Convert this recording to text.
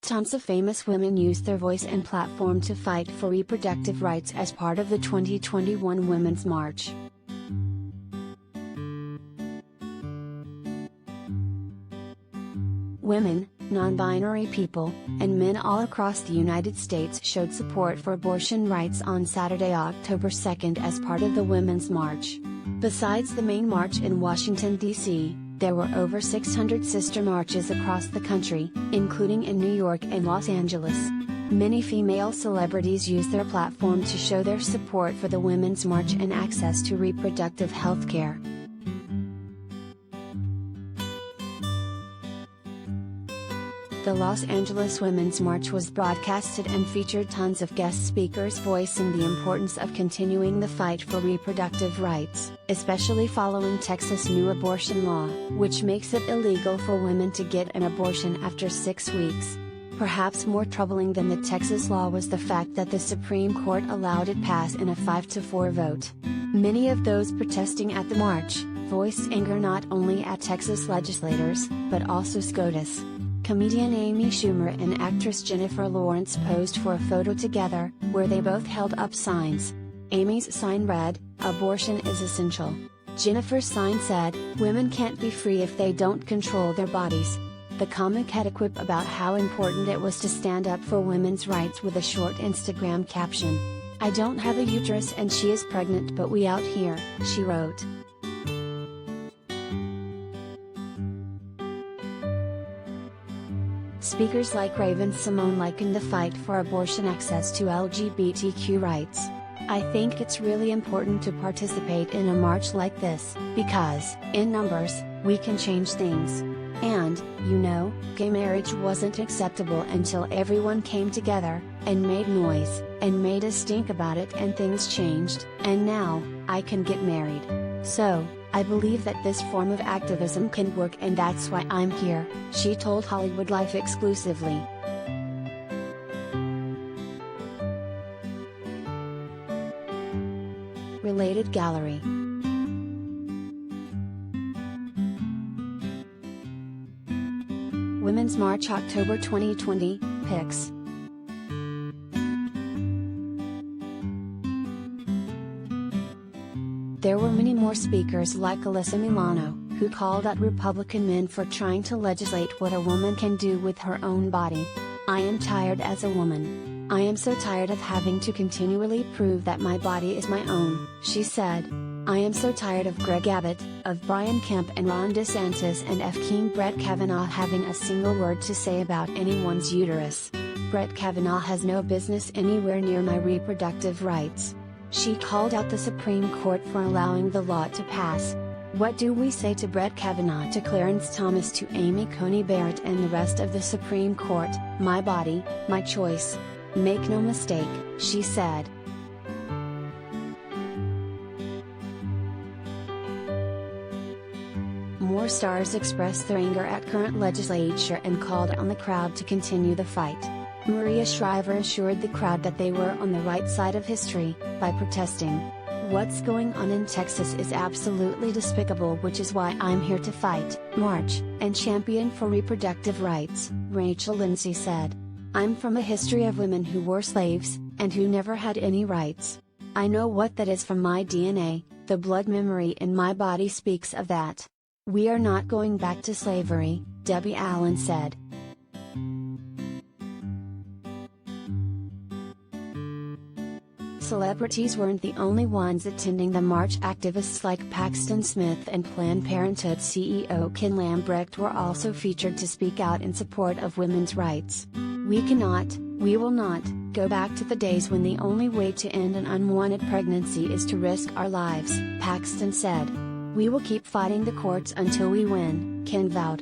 Tons of famous women used their voice and platform to fight for reproductive rights as part of the 2021 Women's March. Women, non-binary people, and men all across the United States showed support for abortion rights on Saturday, October 2nd as part of the Women's March. Besides the main march in Washington, D.C., there were over 600 sister marches across the country, including in New York and Los Angeles. Many female celebrities used their platform to show their support for the Women's March and access to reproductive health care. The Los Angeles Women's March was broadcasted and featured tons of guest speakers voicing the importance of continuing the fight for reproductive rights, especially following Texas' new abortion law, which makes it illegal for women to get an abortion after 6 weeks. Perhaps more troubling than the Texas law was the fact that the Supreme Court allowed it pass in a 5-4 vote. Many of those protesting at the march voiced anger not only at Texas legislators, but also SCOTUS. Comedian Amy Schumer and actress Jennifer Lawrence posed for a photo together, where they both held up signs. Amy's sign read, "Abortion is essential." Jennifer's sign said, "Women can't be free if they don't control their bodies." The comic had a quip about how important it was to stand up for women's rights with a short Instagram caption. "I don't have a uterus and she is pregnant, but we out here," she wrote. Speakers like Symoné likened the fight for abortion access to LGBTQ rights. "I think it's really important to participate in a march like this, because, in numbers, we can change things. And, gay marriage wasn't acceptable until everyone came together, and made noise, and made a stink about it, and things changed, and now, I can get married. So, I believe that this form of activism can work, and that's why I'm here," she told Hollywood Life exclusively. Related gallery. Women's March October 2020, pics. There were many more speakers like Alyssa Milano, who called out Republican men for trying to legislate what a woman can do with her own body. "I am tired as a woman. I am so tired of having to continually prove that my body is my own," she said. "I am so tired of Greg Abbott, of Brian Kemp and Ron DeSantis and F. King Brett Kavanaugh having a single word to say about anyone's uterus. Brett Kavanaugh has no business anywhere near my reproductive rights." She called out the Supreme Court for allowing the law to pass. "What do we say to Brett Kavanaugh, to Clarence Thomas, to Amy Coney Barrett and the rest of the Supreme Court? My body, my choice. Make no mistake," she said. More stars expressed their anger at current legislature and called on the crowd to continue the fight. Maria Shriver assured the crowd that they were on the right side of history, by protesting. "What's going on in Texas is absolutely despicable, which is why I'm here to fight, march, and champion for reproductive rights," Rachel Lindsay said. "I'm from a history of women who were slaves, and who never had any rights. I know what that is from my DNA, the blood memory in my body speaks of that. We are not going back to slavery," Debbie Allen said. Celebrities weren't the only ones attending the march. Activists like Paxton Smith and Planned Parenthood CEO Ken Lambrecht were also featured to speak out in support of women's rights. We will not, go back to the days when the only way to end an unwanted pregnancy is to risk our lives," Paxton said. "We will keep fighting the courts until we win," Ken vowed.